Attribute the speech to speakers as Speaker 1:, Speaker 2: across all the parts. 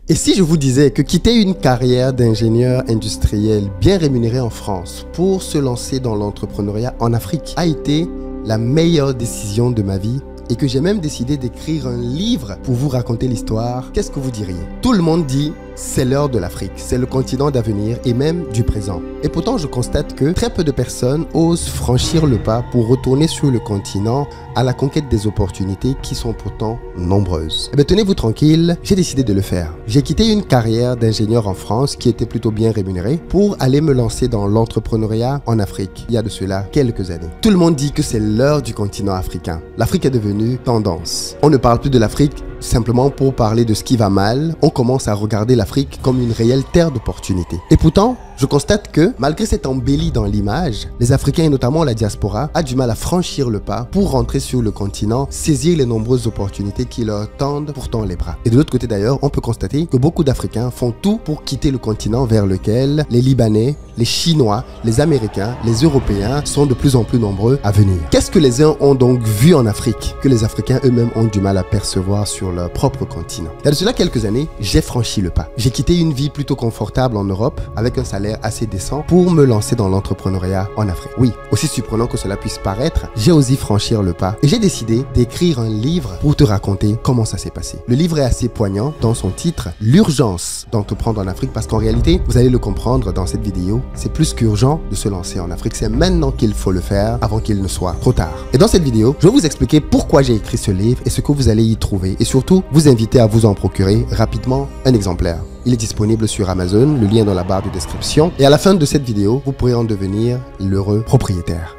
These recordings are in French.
Speaker 1: Et si je vous disais que quitter une carrière d'ingénieur industriel bien rémunéré en France pour se lancer dans l'entrepreneuriat en Afrique a été la meilleure décision de ma vie et que j'ai même décidé d'écrire un livre pour vous raconter l'histoire, qu'est-ce que vous diriez? Tout le monde dit c'est l'heure de l'Afrique, c'est le continent d'avenir et même du présent. Et pourtant, je constate que très peu de personnes osent franchir le pas pour retourner sur le continent à la conquête des opportunités qui sont pourtant nombreuses. Eh bien, tenez-vous tranquille, j'ai décidé de le faire. J'ai quitté une carrière d'ingénieur en France qui était plutôt bien rémunérée pour aller me lancer dans l'entrepreneuriat en Afrique, il y a de cela quelques années. Tout le monde dit que c'est l'heure du continent africain. L'Afrique est devenue tendance. On ne parle plus de l'Afrique simplement pour parler de ce qui va mal, on commence à regarder l'Afrique comme une réelle terre d'opportunités. Et pourtant, je constate que, malgré cette embellie dans l'image, les Africains et notamment la diaspora a du mal à franchir le pas pour rentrer sur le continent, saisir les nombreuses opportunités qui leur tendent pourtant les bras. Et de l'autre côté d'ailleurs, on peut constater que beaucoup d'Africains font tout pour quitter le continent vers lequel les Libanais, les Chinois, les Américains, les Européens sont de plus en plus nombreux à venir. Qu'est-ce que les uns ont donc vu en Afrique que les Africains eux-mêmes ont du mal à percevoir sur leur propre continent? Il y a de cela quelques années, j'ai franchi le pas. J'ai quitté une vie plutôt confortable en Europe avec un salaire assez décent pour me lancer dans l'entrepreneuriat en Afrique. Oui, aussi surprenant que cela puisse paraître, j'ai osé franchir le pas et j'ai décidé d'écrire un livre pour te raconter comment ça s'est passé. Le livre est assez poignant dans son titre, L'urgence d'entreprendre en Afrique, parce qu'en réalité, vous allez le comprendre dans cette vidéo, c'est plus qu'urgent de se lancer en Afrique. C'est maintenant qu'il faut le faire avant qu'il ne soit trop tard. Et dans cette vidéo, je vais vous expliquer pourquoi j'ai écrit ce livre et ce que vous allez y trouver et surtout vous inviter à vous en procurer rapidement un exemplaire. Il est disponible sur Amazon, le lien est dans la barre de description. Et à la fin de cette vidéo, vous pourrez en devenir l'heureux propriétaire.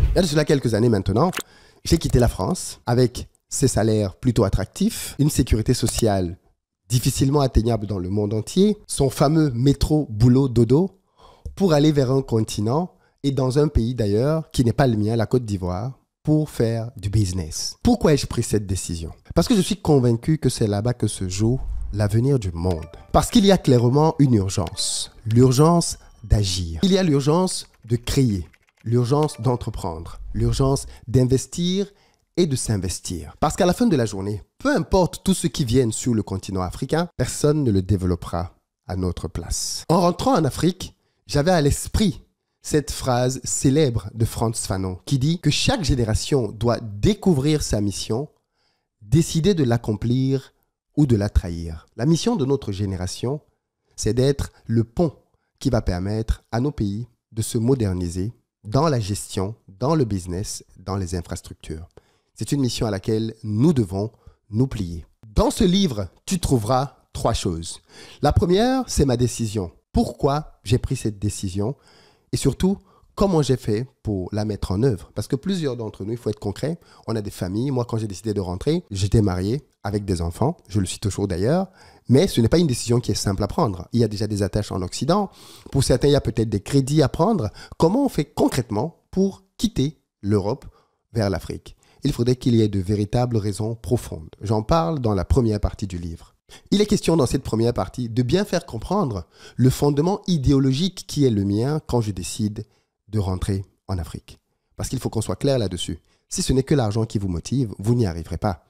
Speaker 1: Il y a de cela quelques années maintenant, j'ai quitté la France avec ses salaires plutôt attractifs, une sécurité sociale difficilement atteignable dans le monde entier, son fameux métro boulot dodo, pour aller vers un continent et dans un pays d'ailleurs qui n'est pas le mien, la Côte d'Ivoire, pour faire du business. Pourquoi ai-je pris cette décision? Parce que je suis convaincu que c'est là-bas que se joue l'avenir du monde. Parce qu'il y a clairement une urgence, l'urgence d'agir. Il y a l'urgence de créer, l'urgence d'entreprendre, l'urgence d'investir et de s'investir. Parce qu'à la fin de la journée, peu importe tout ce qui vienne sur le continent africain, personne ne le développera à notre place. En rentrant en Afrique, j'avais à l'esprit cette phrase célèbre de Frantz Fanon qui dit que chaque génération doit découvrir sa mission, décider de l'accomplir ou de la trahir. La mission de notre génération, c'est d'être le pont qui va permettre à nos pays de se moderniser dans la gestion, dans le business, dans les infrastructures. C'est une mission à laquelle nous devons nous plier. Dans ce livre, tu trouveras 3 choses. La première, c'est ma décision. Pourquoi j'ai pris cette décision? Et surtout, comment j'ai fait pour la mettre en œuvre? Parce que plusieurs d'entre nous, il faut être concret, on a des familles. Moi, quand j'ai décidé de rentrer, j'étais marié avec des enfants. Je le suis toujours d'ailleurs. Mais ce n'est pas une décision qui est simple à prendre. Il y a déjà des attaches en Occident. Pour certains, il y a peut-être des crédits à prendre. Comment on fait concrètement pour quitter l'Europe vers l'Afrique? Il faudrait qu'il y ait de véritables raisons profondes. J'en parle dans la première partie du livre. Il est question dans cette première partie de bien faire comprendre le fondement idéologique qui est le mien quand je décide de rentrer en Afrique. Parce qu'il faut qu'on soit clair là-dessus. Si ce n'est que l'argent qui vous motive, vous n'y arriverez pas.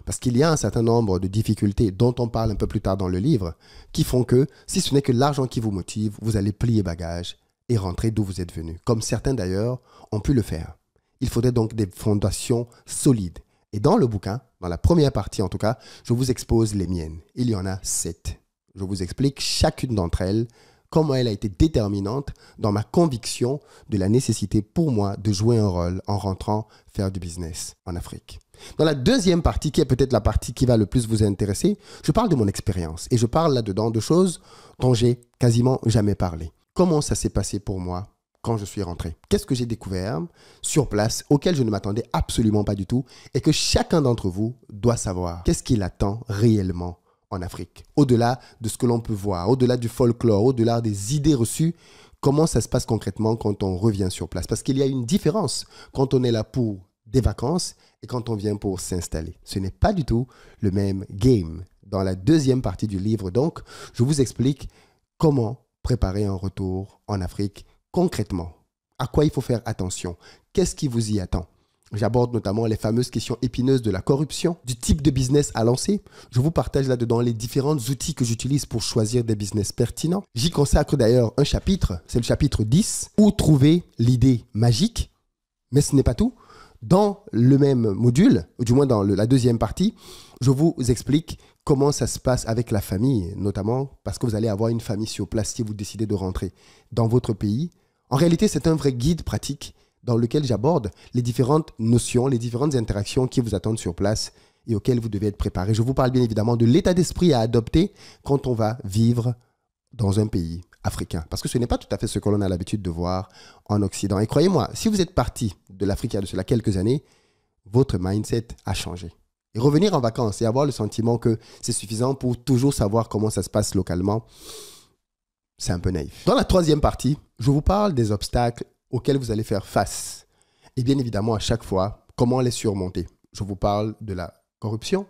Speaker 1: Parce qu'il y a un certain nombre de difficultés dont on parle un peu plus tard dans le livre qui font que si ce n'est que l'argent qui vous motive, vous allez plier bagage et rentrer d'où vous êtes venu. Comme certains d'ailleurs ont pu le faire. Il faudrait donc des fondations solides. Et dans le bouquin, dans la première partie en tout cas, je vous expose les miennes. Il y en a 7. Je vous explique chacune d'entre elles, comment elle a été déterminante dans ma conviction de la nécessité pour moi de jouer un rôle en rentrant faire du business en Afrique. Dans la deuxième partie, qui est peut-être la partie qui va le plus vous intéresser, je parle de mon expérience. Et je parle là-dedans de choses dont j'ai quasiment jamais parlé. Comment ça s'est passé pour moi quand je suis rentré? Qu'est-ce que j'ai découvert sur place auquel je ne m'attendais absolument pas du tout et que chacun d'entre vous doit savoir? Qu'est-ce qu'il attend réellement en Afrique? Au-delà de ce que l'on peut voir, au-delà du folklore, au-delà des idées reçues, comment ça se passe concrètement quand on revient sur place? Parce qu'il y a une différence quand on est là pour des vacances et quand on vient pour s'installer. Ce n'est pas du tout le même game. Dans la deuxième partie du livre, donc, je vous explique comment préparer un retour en Afrique concrètement. À quoi il faut faire attention? Qu'est-ce qui vous y attend? J'aborde notamment les fameuses questions épineuses de la corruption, du type de business à lancer. Je vous partage là-dedans les différents outils que j'utilise pour choisir des business pertinents. J'y consacre d'ailleurs un chapitre, c'est le chapitre 10, où trouver l'idée magique. Mais ce n'est pas tout. Dans le même module, ou du moins dans la deuxième partie, je vous explique comment ça se passe avec la famille, notamment parce que vous allez avoir une famille sur place si vous décidez de rentrer dans votre pays. En réalité, c'est un vrai guide pratique dans lequel j'aborde les différentes notions, les différentes interactions qui vous attendent sur place et auxquelles vous devez être préparé. Je vous parle bien évidemment de l'état d'esprit à adopter quand on va vivre dans un pays africain. Parce que ce n'est pas tout à fait ce que l'on a l'habitude de voir en Occident. Et croyez-moi, si vous êtes parti de l'Afrique il y a de cela quelques années, votre mindset a changé. Et revenir en vacances et avoir le sentiment que c'est suffisant pour toujours savoir comment ça se passe localement, c'est un peu naïf. Dans la troisième partie, je vous parle des obstacles auxquels vous allez faire face. Et bien évidemment, à chaque fois, comment les surmonter. Je vous parle de la corruption.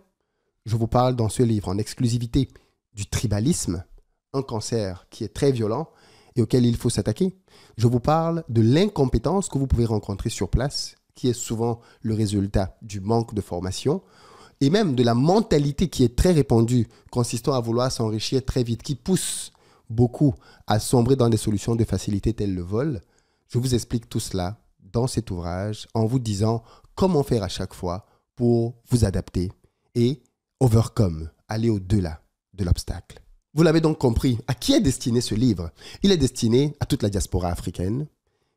Speaker 1: Je vous parle dans ce livre en exclusivité du tribalisme, un cancer qui est très violent et auquel il faut s'attaquer. Je vous parle de l'incompétence que vous pouvez rencontrer sur place, qui est souvent le résultat du manque de formation, et même de la mentalité qui est très répandue, consistant à vouloir s'enrichir très vite, qui pousse beaucoup à sombrer dans des solutions de facilité telles le vol. Je vous explique tout cela dans cet ouvrage en vous disant comment faire à chaque fois pour vous adapter et overcome, aller au-delà de l'obstacle. Vous l'avez donc compris, à qui est destiné ce livre? Il est destiné à toute la diaspora africaine,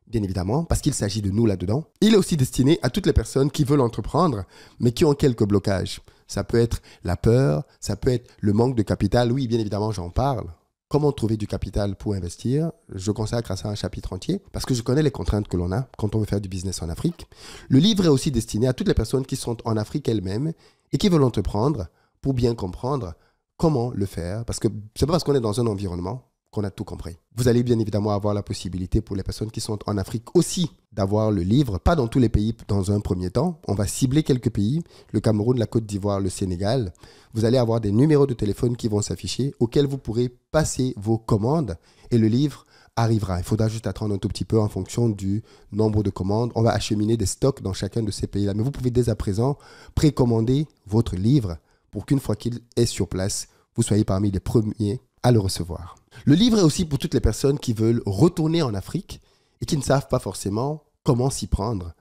Speaker 1: bien évidemment, parce qu'il s'agit de nous là-dedans. Il est aussi destiné à toutes les personnes qui veulent entreprendre, mais qui ont quelques blocages. Ça peut être la peur, ça peut être le manque de capital. Oui, bien évidemment, j'en parle. Comment trouver du capital pour investir? Je consacre à ça un chapitre entier parce que je connais les contraintes que l'on a quand on veut faire du business en Afrique. Le livre est aussi destiné à toutes les personnes qui sont en Afrique elles-mêmes et qui veulent entreprendre pour bien comprendre comment le faire. Parce que c'est pas parce qu'on est dans un environnement qu'on a tout compris. Vous allez bien évidemment avoir la possibilité pour les personnes qui sont en Afrique aussi d'avoir le livre, pas dans tous les pays dans un premier temps. On va cibler quelques pays, le Cameroun, la Côte d'Ivoire, le Sénégal. Vous allez avoir des numéros de téléphone qui vont s'afficher auxquels vous pourrez passer vos commandes et le livre arrivera. Il faudra juste attendre un tout petit peu en fonction du nombre de commandes. On va acheminer des stocks dans chacun de ces pays-là. Mais vous pouvez dès à présent précommander votre livre pour qu'une fois qu'il est sur place, vous soyez parmi les premiers à le recevoir. Le livre est aussi pour toutes les personnes qui veulent retourner en Afrique et qui ne savent pas forcément comment s'y prendre.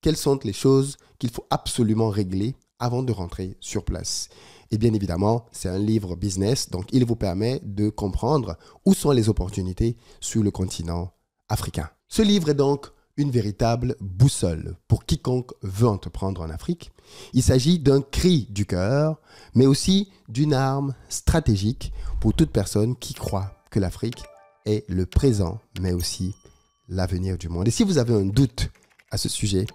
Speaker 1: Quelles sont les choses qu'il faut absolument régler avant de rentrer sur place. Et bien évidemment, c'est un livre business, donc il vous permet de comprendre où sont les opportunités sur le continent africain. Ce livre est donc une véritable boussole pour quiconque veut entreprendre en Afrique. Il s'agit d'un cri du cœur, mais aussi d'une arme stratégique pour toute personne qui croit que l'Afrique est le présent, mais aussi l'avenir du monde. Et si vous avez un doute à ce sujet,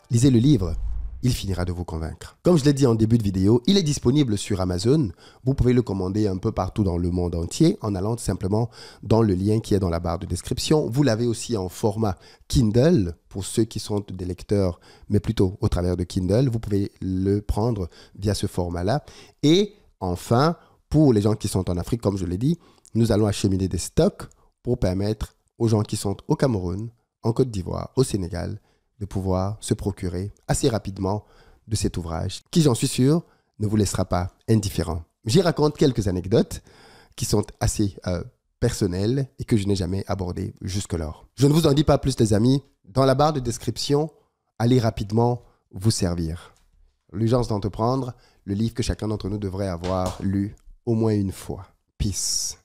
Speaker 1: lisez le livre. Il finira de vous convaincre. Comme je l'ai dit en début de vidéo, il est disponible sur Amazon. Vous pouvez le commander un peu partout dans le monde entier en allant simplement dans le lien qui est dans la barre de description. Vous l'avez aussi en format Kindle pour ceux qui sont des lecteurs, mais plutôt au travers de Kindle. Vous pouvez le prendre via ce format-là. Et enfin, pour les gens qui sont en Afrique, comme je l'ai dit, nous allons acheminer des stocks pour permettre aux gens qui sont au Cameroun, en Côte d'Ivoire, au Sénégal, de pouvoir se procurer assez rapidement de cet ouvrage qui, j'en suis sûr, ne vous laissera pas indifférent. J'y raconte quelques anecdotes qui sont assez personnelles et que je n'ai jamais abordées jusque-là. Je ne vous en dis pas plus, les amis. Dans la barre de description, allez rapidement vous servir. L'urgence d'entreprendre, le livre que chacun d'entre nous devrait avoir lu au moins une fois. Peace.